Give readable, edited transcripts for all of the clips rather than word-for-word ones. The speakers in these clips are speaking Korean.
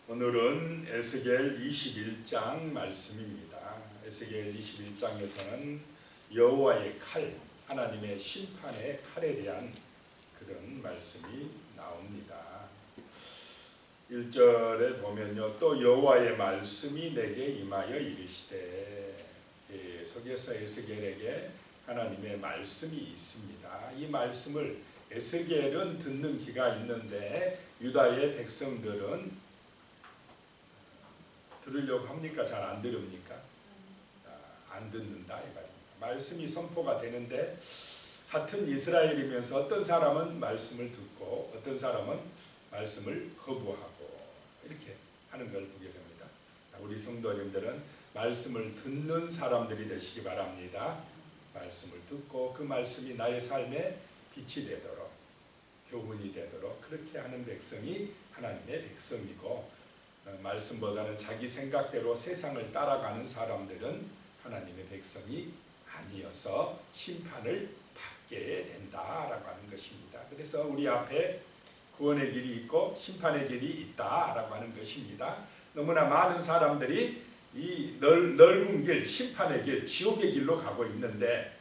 오늘은 에스겔 21장 말씀입니다. 에스겔 21장에서는 여호와의 칼, 하나님의 심판의 칼에 대한 그런 말씀이 나옵니다. 1절에 보면요, 또 여호와의 말씀이 내게 임하여 이르시되, 계속해서 에스겔에게 하나님의 말씀이 있습니다. 이 말씀을 에스겔은 듣는 귀가 있는데 유다의 백성들은 들으려고 합니까? 잘 안 들읍니까? 안 듣는다 이 말입니다. 말씀이 선포가 되는데 같은 이스라엘이면서 어떤 사람은 말씀을 듣고 어떤 사람은 말씀을 거부하고 이렇게 하는 걸 보게 됩니다. 우리 성도님들은 말씀을 듣는 사람들이 되시기 바랍니다. 말씀을 듣고 그 말씀이 나의 삶에 빛이 되도록, 교훈이 되도록 그렇게 하는 백성이 하나님의 백성이고, 말씀보다는 자기 생각대로 세상을 따라가는 사람들은 하나님의 백성이 아니어서 심판을 받게 된다라고 하는 것입니다. 그래서 우리 앞에 구원의 길이 있고 심판의 길이 있다라고 하는 것입니다. 너무나 많은 사람들이 이 넓은 길, 심판의 길, 지옥의 길로 가고 있는데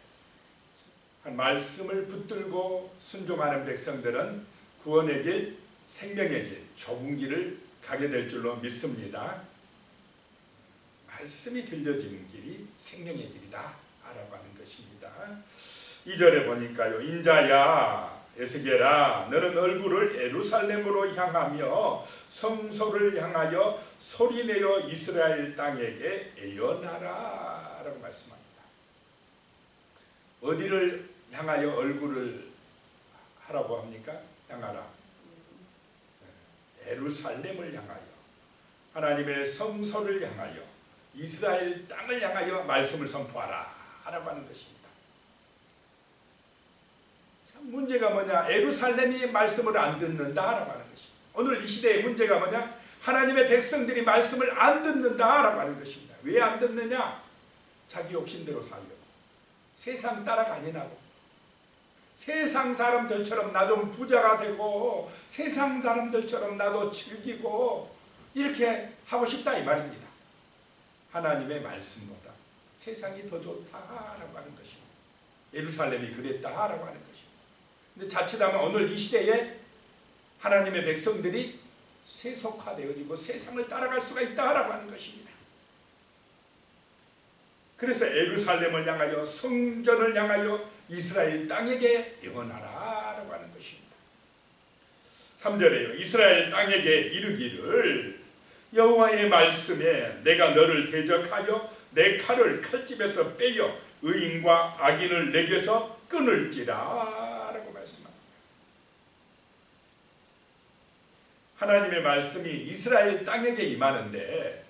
말씀을 붙들고 순종하는 백성들은 구원의 길, 생명의 길, 좁은 길을 가게 될 줄로 믿습니다. 말씀이 들려지는 길이 생명의 길이다 라고 하는 것입니다. 2절에 보니까요, 인자야 에스겔아 너는 얼굴을 예루살렘으로 향하며 성소를 향하여 소리내어 이스라엘 땅에게 애언하라 라고 말씀합니다. 어디를 향하여 얼굴을 하라고 합니까? 향하라. 예루살렘을 향하여, 하나님의 성소를 향하여, 이스라엘 땅을 향하여 말씀을 선포하라 라고 하는 것입니다. 참 문제가 뭐냐? 예루살렘이 말씀을 안 듣는다라고 하는 것입니다. 오늘 이 시대의 문제가 뭐냐? 하나님의 백성들이 말씀을 안 듣는다라고 하는 것입니다. 왜 안 듣느냐? 자기 욕심대로 살려고, 세상 따라가니라고, 세상 사람들처럼 나도 부자가 되고 세상 사람들처럼 나도 즐기고 이렇게 하고 싶다 이 말입니다. 하나님의 말씀보다 세상이 더 좋다라고 하는 것입니다. 예루살렘이 그랬다라고 하는 것입니다. 근데 자칫하면 오늘 이 시대에 하나님의 백성들이 세속화되어지고 세상을 따라갈 수가 있다라고 하는 것입니다. 그래서 예루살렘을 향하여, 성전을 향하여 이스라엘 땅에게 예언하라라고 하는 것입니다. 3절에요. 이스라엘 땅에게 이르기를 여호와의 말씀에 내가 너를 대적하여 내 칼을 칼집에서 빼어 의인과 악인을 내게서 끊을지라라고 말씀합니다. 하나님의 말씀이 이스라엘 땅에게 임하는데,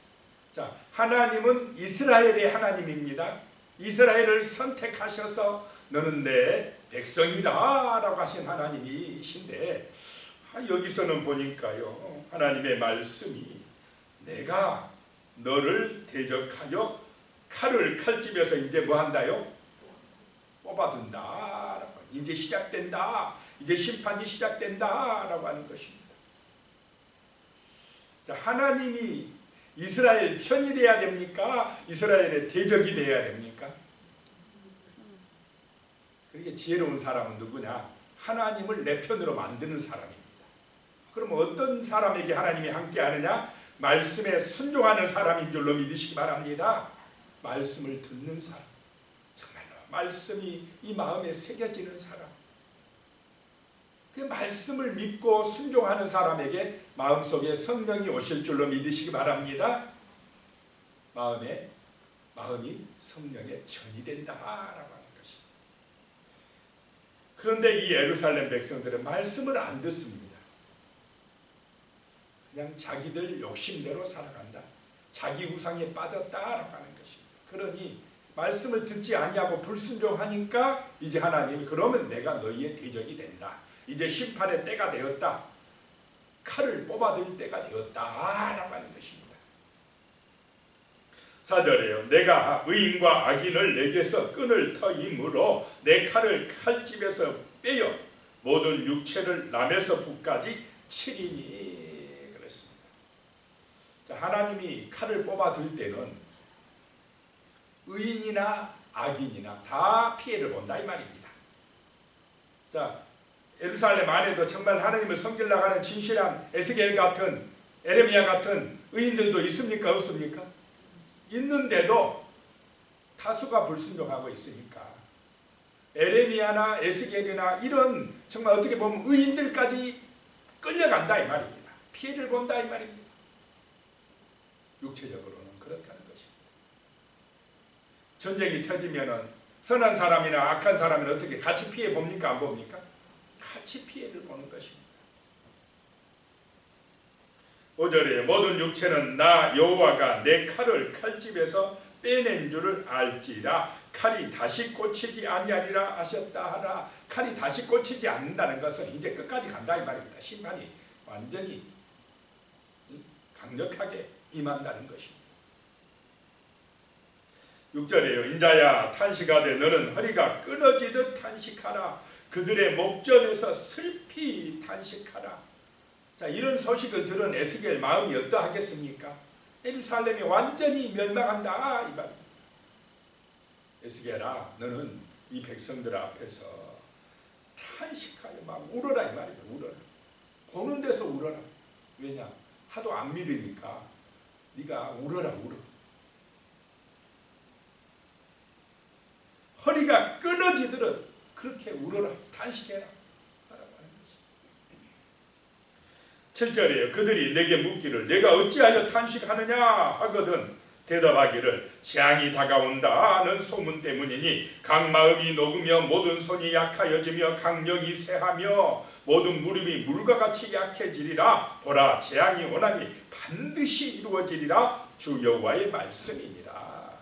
자, 하나님은 이스라엘의 하나님입니다. 이스라엘을 선택하셔서 너는 내 백성이다 라고 하신 하나님이신데, 여기서는 보니까요, 하나님의 말씀이 내가 너를 대적하여 칼을 칼집에서 이제 뭐 한다요? 뽑아둔다. 이제 시작된다. 이제 심판이 시작된다 라고 하는 것입니다. 자, 하나님이 이스라엘 편이 돼야 됩니까? 이스라엘의 대적이 돼야 됩니까? 그러게 지혜로운 사람은 누구냐? 하나님을 내 편으로 만드는 사람입니다. 그럼 어떤 사람에게 하나님이 함께 하느냐? 말씀에 순종하는 사람인 줄로 믿으시기 바랍니다. 말씀을 듣는 사람, 정말로 말씀이 이 마음에 새겨지는 사람, 그 말씀을 믿고 순종하는 사람에게 마음속에 성령이 오실 줄로 믿으시기 바랍니다. 마음이 성령의 전이 된다라고 하는 것입니다. 그런데 이 예루살렘 백성들은 말씀을 안 듣습니다. 그냥 자기들 욕심대로 살아간다. 자기 우상에 빠졌다라고 하는 것입니다. 그러니 말씀을 듣지 아니하고 불순종하니까 이제 하나님이 그러면 내가 너희의 대적이 된다. 이제 심판의 때가 되었다. 칼을 뽑아들 때가 되었다라고 하는 것입니다. 4절에요. 내가 의인과 악인을 내게서 끈을 터이므로 내 칼을 칼집에서 빼어 모든 육체를 남에서 북까지 치리니 그랬습니다. 자, 하나님이 칼을 뽑아둘 때는 의인이나 악인이나 다 피해를 본다 이 말입니다. 자, 예루살렘 안에도 정말 하나님을 섬기려고 하는 진실한 에스겔 같은 에레미야 같은 의인들도 있습니까? 없습니까? 있는데도 다수가 불순종하고 있으니까 에레미야나 에스겔이나 이런 정말 어떻게 보면 의인들까지 끌려간다 이 말입니다. 피해를 본다 이 말입니다. 육체적으로는 그렇다는 것입니다. 전쟁이 터지면은 선한 사람이나 악한 사람은 어떻게 같이 피해 봅니까? 안 봅니까? 같이 피해를 보는 것입니다. 5절에 모든 육체는 나 여호와가 내 칼을 칼집에서 빼낸 줄을 알지라 칼이 다시 꽂히지 아니하리라 하셨다 하라. 칼이 다시 꽂히지 않는다는 것은 이제 끝까지 간다 이 말입니다. 심판이 완전히 강력하게 임한다는 것입니다. 6절에요. 인자야 탄식하되 너는 허리가 끊어지듯 탄식하라. 그들의 목전에서 슬피 탄식하라. 자, 이런 소식을 들은 에스겔 마음이 어떠하겠습니까? 예루살렘이 완전히 멸망한다 이 말입니다. 에스겔아 너는 이 백성들 앞에서 탄식하여 막 울어라 이 말입니다. 울어라. 보는 데서 울어라. 왜냐? 하도 안 믿으니까 네가 울어라 울어. 허리가 끊어지도록 그렇게 울어라 탄식해라. 7절이에요. 그들이 내게 묻기를 내가 어찌하여 탄식하느냐 하거든 대답하기를 재앙이 다가온다는 소문 때문이니 각 마음이 녹으며 모든 손이 약하여지며 강력이 쇠하며 모든 무릎이 물과 같이 약해지리라. 보라 재앙이 오나니 반드시 이루어지리라. 주 여호와의 말씀이니라.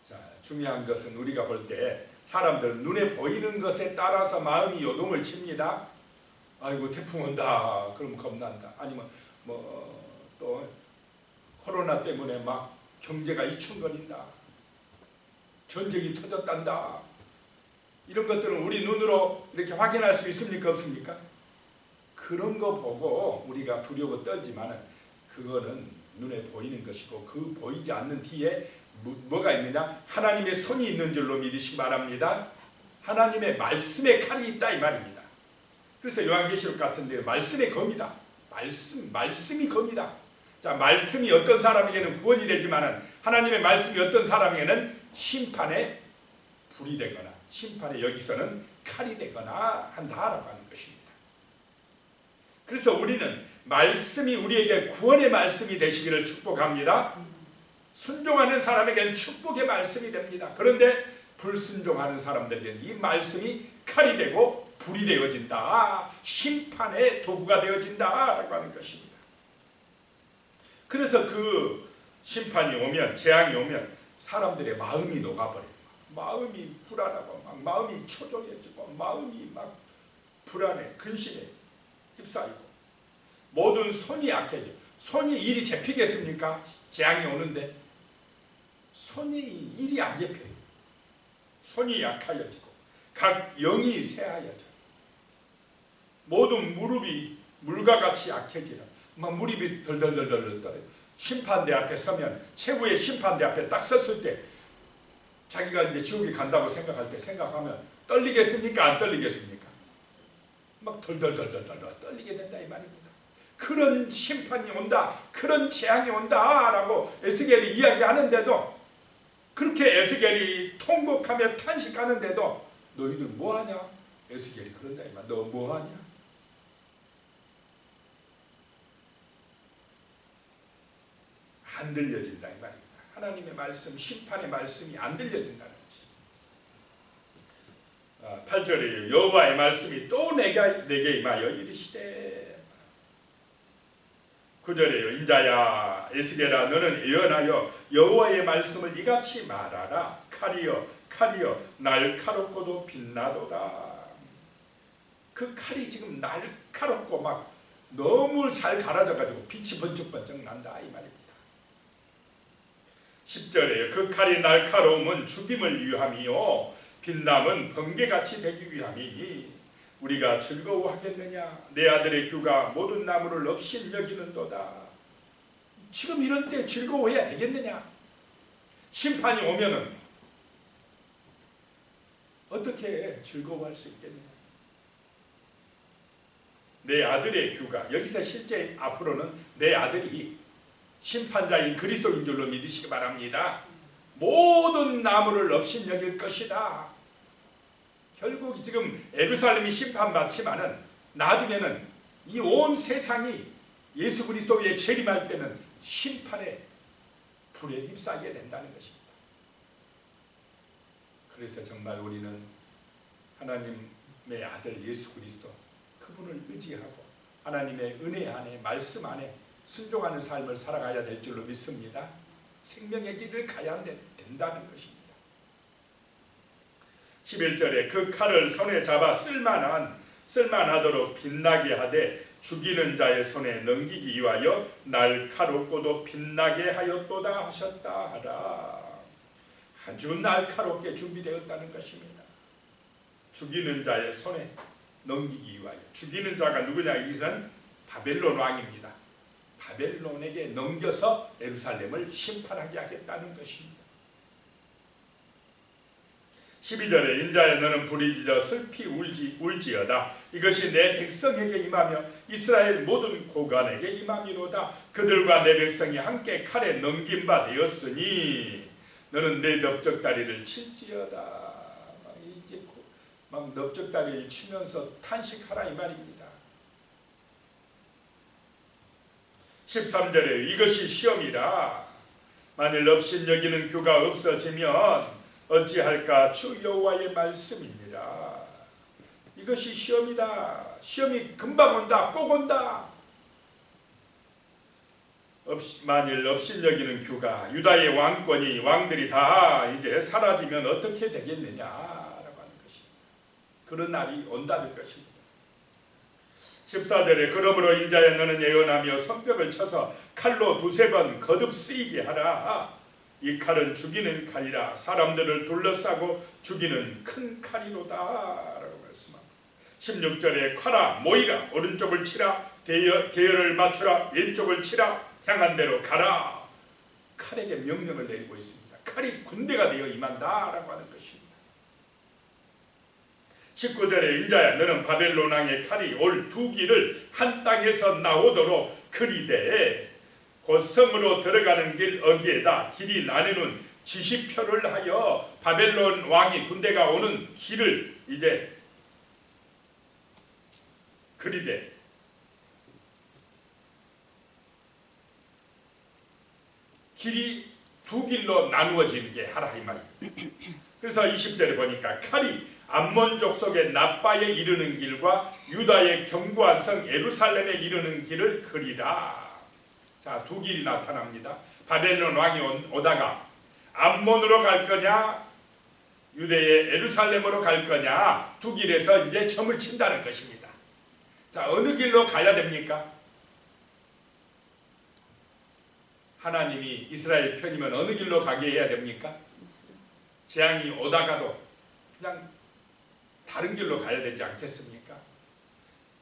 자, 중요한 것은 우리가 볼 때 사람들 눈에 보이는 것에 따라서 마음이 요동을 칩니다. 아이고 태풍 온다 그럼 겁난다. 아니면 또 코로나 때문에 막 경제가 이충거린다. 전쟁이 터졌단다. 이런 것들은 우리 눈으로 이렇게 확인할 수 있습니까? 없습니까? 그런 거 보고 우리가 두려워 떨지만 그거는 눈에 보이는 것이고 그 보이지 않는 뒤에 뭐가 있느냐? 하나님의 손이 있는 줄로 믿으시기 바랍니다. 하나님의 말씀의 칼이 있다 이 말입니다. 그래서 요한계시록 같은 데 말씀의 검이다. 말씀이 검이다. 자, 말씀이 어떤 사람에게는 구원이 되지만 하나님의 말씀이 어떤 사람에게는 심판의 불이 되거나 심판의 여기서는 칼이 되거나 한다라고 하는 것입니다. 그래서 우리는 말씀이 우리에게 구원의 말씀이 되시기를 축복합니다. 순종하는 사람에게는 축복의 말씀이 됩니다. 그런데 불순종하는 사람들에게는 이 말씀이 칼이 되고 불이 되어진다. 심판의 도구가 되어진다라고 하는 것입니다. 그래서 그 심판이 오면 재앙이 오면 사람들의 마음이 녹아버려요. 마음이 불안하고 막 마음이 초조해지고 마음이 막 불안해 근심에 휩싸이고 모든 손이 약해져. 손이 일이 잡히겠습니까? 재앙이 오는데 손이 일이 안 잡혀요. 손이 약하여지고 각 영이 쇠하여져. 모든 무릎이 물과 같이 약해지라. 막 무릎이 덜덜덜덜 떨어요. 심판대 앞에 서면 최고의 심판대 앞에 딱 섰을 때 자기가 이제 지옥에 간다고 생각하면 떨리겠습니까? 안 떨리겠습니까? 막 덜덜덜덜 떨리게 된다 이 말입니다. 그런 심판이 온다, 그런 재앙이 온다라고 에스겔이 이야기하는데도 그렇게 에스겔이 통곡하며 탄식하는데도 너희들 뭐하냐? 에스겔이 그런다 이 말. 너 뭐하냐? 안 들려진다 이 말입니다. 하나님의 말씀, 심판의 말씀이 안 들려진다는 거지. 8절에 여호와의 말씀이 또 내게 임하여 이르시되 9절에요. 인자야 에스겔아 너는 예언하여 여호와의 말씀을 이같이 말하라. 칼이여 날카롭고도 빛나도다. 그 칼이 지금 날카롭고 막 너무 잘 갈아져가지고 빛이 번쩍번쩍 난다 이 말입니다. 10절에 그 칼이 날카로움은 죽임을 위함이요 빛남은 번개같이 되기 위함이니 우리가 즐거워하겠느냐. 내 아들의 규가 모든 나무를 없인 여기는도다. 지금 이런 때 즐거워해야 되겠느냐? 심판이 오면은 어떻게 즐거워할 수 있겠느냐? 내 아들의 규가, 여기서 실제 앞으로는 내 아들이 심판자인 그리스도인 줄로 믿으시기 바랍니다. 모든 나무를 업신여길 것이다. 결국 지금 예루살렘이 심판받지만은 나중에는 이 온 세상이 예수 그리스도의 재림할 때는 심판의 불에 휩싸이게 된다는 것입니다. 그래서 정말 우리는 하나님의 아들 예수 그리스도 그분을 의지하고 하나님의 은혜 안에 말씀 안에 순종하는 삶을 살아가야 될 줄로 믿습니다. 생명의 길을 가야 된다는 것입니다. 11절에 그 칼을 손에 잡아 쓸만하도록 빛나게 하되 죽이는 자의 손에 넘기기 위하여 날카롭고도 빛나게 하였도다 하셨다 하라. 아주 날카롭게 준비되었다는 것입니다. 죽이는 자의 손에 넘기기 위하여. 죽이는 자가 누구냐? 이것은 바벨론 왕입니다. 바벨론에게 넘겨서 예루살렘을 심판하게 하겠다는 것입니다. 12절에 인자야 너는 부르짖어 슬피 울지어다. 이것이 내 백성에게 임하며 이스라엘 모든 고관에게 임함이로다. 그들과 내 백성이 함께 칼에 넘긴 바 되었으니 너는 내 넓적다리를 칠지어다. 막 넓적다리를 치면서 탄식하라 이 말입니다. 13절에 이것이 시험이라. 만일 업신여기는 규가 없어지면 어찌할까? 주 여호와의 말씀입니다. 이것이 시험이다. 시험이 금방 온다. 꼭 온다. 만일 업신여기는 규가, 유다의 왕권이, 왕들이 다 이제 사라지면 어떻게 되겠느냐라고 하는 것입니다. 그런 날이 온다는 것입니다. 14절에 그러므로 인자야 너는 예언하며 손뼉을 쳐서 칼로 두세 번 거듭 쓰이게 하라. 이 칼은 죽이는 칼이라. 사람들을 둘러싸고 죽이는 큰 칼이로다 라고 말씀합니다. 16절에 칼아 모이라. 오른쪽을 치라. 계열을 맞추라. 왼쪽을 치라. 향한 대로 가라. 칼에게 명령을 내리고 있습니다. 칼이 군대가 되어 임한다 라고 하는 것입니다. 19절에 인자야 너는 바벨론 왕의 칼이 올 두 길을 한 땅에서 나오도록 그리되 곧 성으로 들어가는 길 어기에다 길이 나뉘는 지시표를 하여 바벨론 왕이 군대가 오는 길을 이제 그리되 길이 두 길로 나누어지게 하라 이 말입니다. 그래서 20절에 보니까 칼이 암몬 족속의 나빠에 이르는 길과 유다의 견고한 성 예루살렘에 이르는 길을 그리라. 자, 두 길이 나타납니다. 바벨론 왕이 오다가 암몬으로 갈 거냐 유대의 예루살렘으로 갈 거냐 두 길에서 이제 점을 친다는 것입니다. 자, 어느 길로 가야 됩니까? 하나님이 이스라엘 편이면 어느 길로 가게 해야 됩니까? 재앙이 오다가도 그냥 다른 길로 가야 되지 않겠습니까?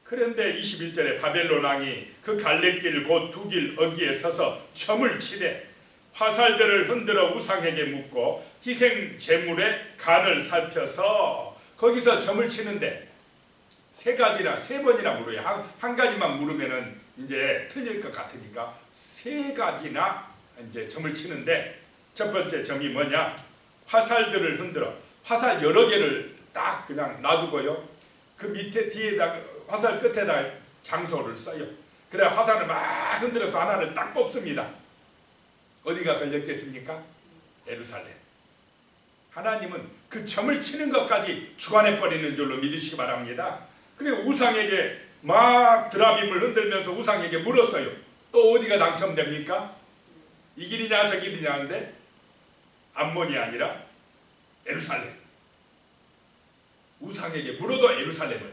그런데 21절에 바벨론 왕이 그 갈래길 곧 두 길 어기에 서서 점을 치되 화살들을 흔들어 우상에게 묻고 희생 제물의 간을 살펴서 거기서 점을 치는데 세 번이나 물어요. 한 가지만 물으면은 이제 틀릴 것 같으니까 세 가지나 이제 점을 치는데 첫 번째 점이 뭐냐? 화살들을 흔들어. 화살 여러 개를 딱 그냥 놔두고요. 그 밑에 뒤에다 화살 끝에다 장소를 써요. 그래 화살을 막 흔들어서 하나를 딱 뽑습니다. 어디가 걸렸겠습니까? 예루살렘. 하나님은 그 점을 치는 것까지 주관해 버리는 줄로 믿으시기 바랍니다. 그리고 우상에게 막 드라빔을 흔들면서 우상에게 물었어요. 또 어디가 당첨됩니까? 이 길이냐 저 길이냐 하는데 암몬이 아니라 예루살렘. 우상에게 물어도 예루살렘을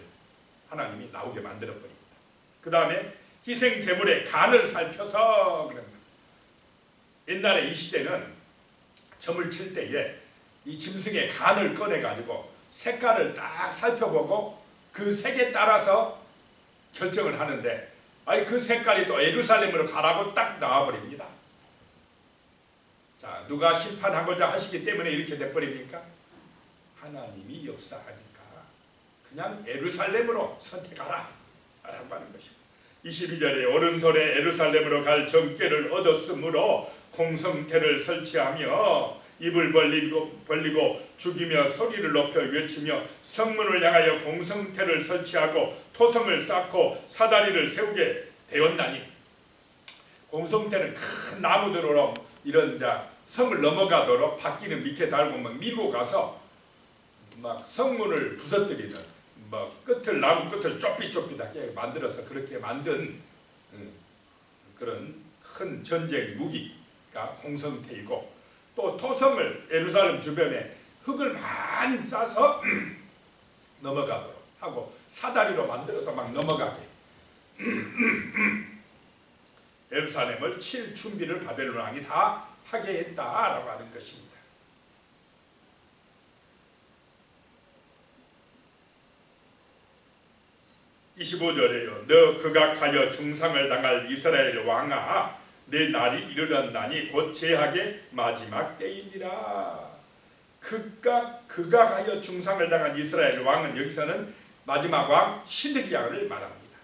하나님이 나오게 만들어버립니다. 그 다음에 희생 제물의 간을 살펴서 그럽니다. 옛날에 이 시대는 점을 칠 때에 이 짐승의 간을 꺼내가지고 색깔을 딱 살펴보고 그 색에 따라서 결정을 하는데 아니 그 색깔이 또 예루살렘으로 가라고 딱 나와버립니다. 자, 누가 심판하고자 하시기 때문에 이렇게 돼버립니까? 하나님이 역사하니까 그냥 예루살렘으로 선택하라 라고 하는 것입니다. 22절에 오른손에 예루살렘으로 갈 정궤를 얻었으므로 공성태를 설치하며 입을 벌리고 죽이며 소리를 높여 외치며 성문을 향하여 공성태를 설치하고 토성을 쌓고 사다리를 세우게 되었나니, 공성태는 큰 나무들로 이런 성을 넘어가도록 바퀴는 밑에 달고 막 밀고 가서 막 성문을 부서뜨리는 끝을 나무 끝을 좁빗좁빗하게 만들어서 그렇게 만든 그런 큰 전쟁 무기가 공성태이고, 또 토성을 예루살렘 주변에 흙을 많이 싸서 넘어가도록 하고 사다리로 만들어서 막 넘어가게 예루살렘을 칠 준비를 바벨론 왕이 다 하게 했다라고 하는 것입니다. (25절에요) 너 극악하여 중상을 당할 이스라엘 왕아, 내 날이 이르렀나니 곧 제약의 마지막 때이니라. 극악하여 중상을 당한 이스라엘 왕은 여기서는 마지막 왕 시드기야를 말합니다.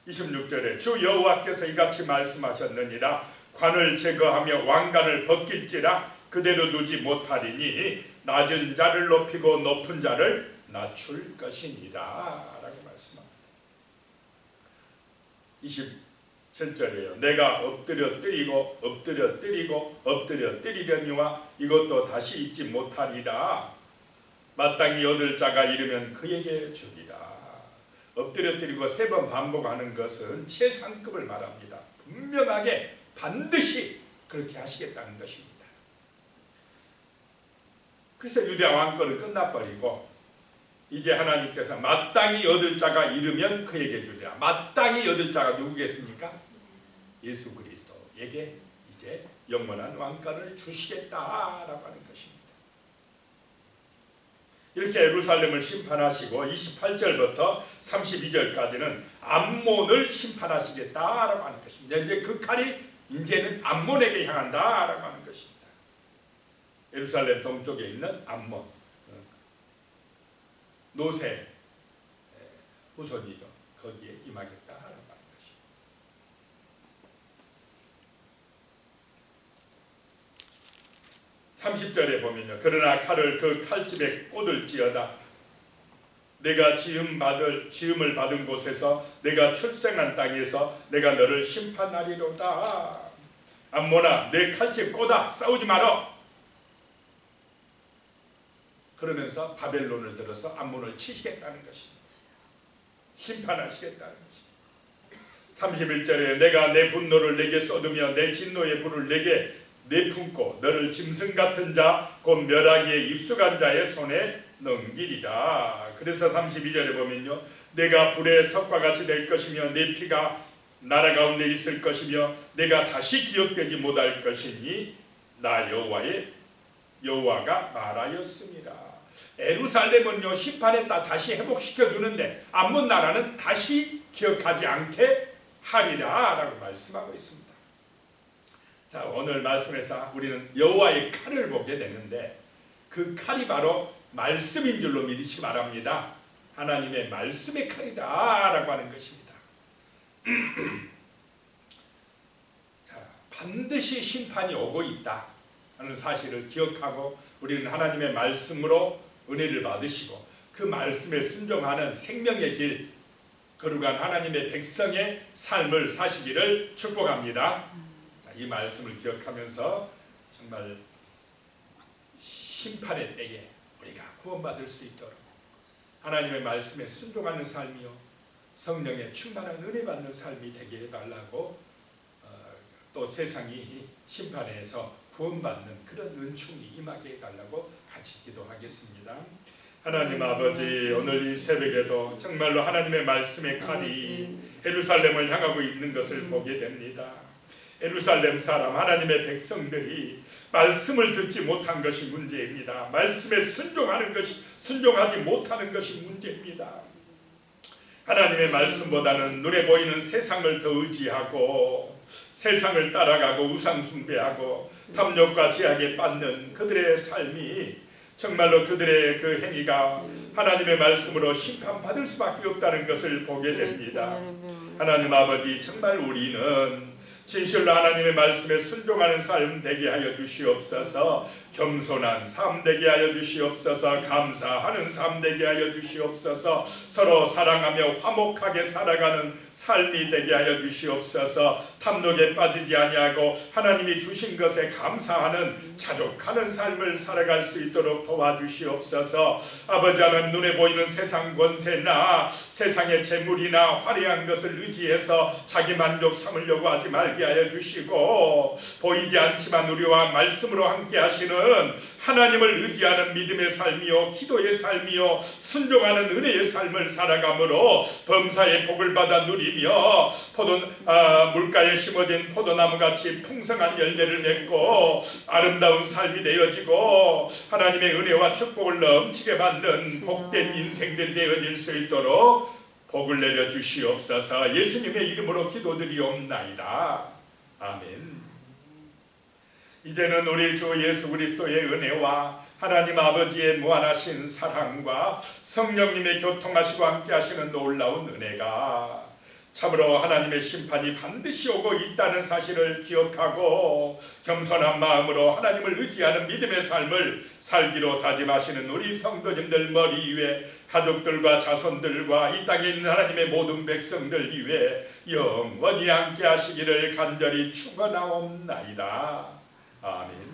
26절에 주 여호와께서 이같이 말씀하셨느니라. 관을 제거하며 왕관을 벗길지라 그대로 두지 못하리니 낮은 자를 높이고 높은 자를 낮출 것이니라 라고 말씀합니다. 27절이에요. 내가 엎드려 뜨리고 엎드려 뜨리고 엎드려 뜨리려니와 이것도 다시 잊지 못하리라. 마땅히 얻을 자가 이르면 그에게 주리라. 엎드려 뜨리고 3번 반복하는 것은 최상급을 말합니다. 분명하게 반드시 그렇게 하시겠다는 것입니다. 그래서 유대 왕권은 끝나버리고 이제 하나님께서 마땅히 얻을 자가 이르면 그에게 주리라. 마땅히 얻을 자가 누구겠습니까? 예수 그리스도에게 이제 영원한 왕권을 주시겠다라고 하는 것입니다. 이렇게 예루살렘을 심판하시고 28절부터 32절까지는 암몬을 심판하시겠다라고 하는 것입니다. 이제 그 칼이 이제는 암몬에게 향한다라고 하는 것입니다. 예루살렘 동쪽에 있는 암몬, 노세 후손이죠. 거기에 임하겠다라고 하는 것입니다. 30절에 보면요. 그러나 칼을 그 칼집에 꽂을지어다. 내가 지음을 받은 곳에서 내가 출생한 땅에서 내가 너를 심판하리로다. 암몬아, 내 칼집 꽂아 싸우지 마라. 그러면서 바벨론을 들어서 암몬을 치시겠다는 것입니다. 심판하시겠다는 것입니다. 31절에 내가 내 분노를 내게 쏟으며 내 진노의 불을 내게 내품고 너를 짐승 같은 자 곧 멸하기에 입숙한 자의 손에 넘기리라. 그래서 32절에 보면요. 내가 불의 석과 같이 될 것이며 내 피가 나라 가운데 있을 것이며 내가 다시 기억되지 못할 것이니 나 여호와가 말하였습니다. 예루살렘은요 심판했다 다시 회복시켜 주는데 암몬 나라는 다시 기억하지 않게 하리라 라고 말씀하고 있습니다. 자, 오늘 말씀에서 우리는 여호와의 칼을 보게 되는데 그 칼이 바로 말씀인 줄로 믿으시 바랍니다. 하나님의 말씀의 칼이다 라고 하는 것입니다. 자, 반드시 심판이 오고 있다 하는 사실을 기억하고 우리는 하나님의 말씀으로 은혜를 받으시고 그 말씀에 순종하는 생명의 길 거룩한 하나님의 백성의 삶을 사시기를 축복합니다. 자, 이 말씀을 기억하면서 정말 심판의 때에 우리가 구원받을 수 있도록 하나님의 말씀에 순종하는 삶이요 성령의 충만한 은혜 받는 삶이 되게 해달라고 또 세상이 심판에서 구원받는 그런 은총이 임하게 해달라고 같이 기도하겠습니다. 하나님 아버지, 오늘 이 새벽에도 정말로 하나님의 말씀의 칼이 예루살렘을 향하고 있는 것을 보게 됩니다. 예루살렘 사람 하나님의 백성들이 말씀을 듣지 못한 것이 문제입니다. 말씀에 순종하지 못하는 것이 문제입니다. 하나님의 말씀보다는 눈에 보이는 세상을 더 의지하고 세상을 따라가고 우상숭배하고 탐욕과 제약에 빠는 그들의 삶이 정말로 그들의 그 행위가 하나님의 말씀으로 심판받을 수밖에 없다는 것을 보게 됩니다. 하나님 아버지, 정말 우리는 진실로 하나님의 말씀에 순종하는 삶 되게 하여 주시옵소서. 겸손한 삶 되게 하여 주시옵소서. 감사하는 삶 되게 하여 주시옵소서. 서로 사랑하며 화목하게 살아가는 삶이 되게 하여 주시옵소서. 탐욕에 빠지지 아니하고 하나님이 주신 것에 감사하는 자족하는 삶을 살아갈 수 있도록 도와주시옵소서. 아버지 하나님, 눈에 보이는 세상 권세나 세상의 재물이나 화려한 것을 의지해서 자기 만족 삼으려고 하지 말게 하여 주시고, 보이지 않지만 우리와 말씀으로 함께 하시는 하나님을 의지하는 믿음의 삶이요 기도의 삶이요 순종하는 은혜의 삶을 살아가므로 범사의 복을 받아 누리며 물가에 심어진 포도나무같이 풍성한 열매를 맺고 아름다운 삶이 되어지고 하나님의 은혜와 축복을 넘치게 받는 복된 인생들이 되어질 수 있도록 복을 내려 주시옵소서. 예수님의 이름으로 기도드리옵나이다. 아멘. 이제는 우리 주 예수 그리스도의 은혜와 하나님 아버지의 무한하신 사랑과 성령님의 교통하시고 함께 하시는 놀라운 은혜가 참으로 하나님의 심판이 반드시 오고 있다는 사실을 기억하고 겸손한 마음으로 하나님을 의지하는 믿음의 삶을 살기로 다짐하시는 우리 성도님들 머리 위에 가족들과 자손들과 이 땅에 있는 하나님의 모든 백성들 위에 영원히 함께 하시기를 간절히 축원하옵나이다. 아멘.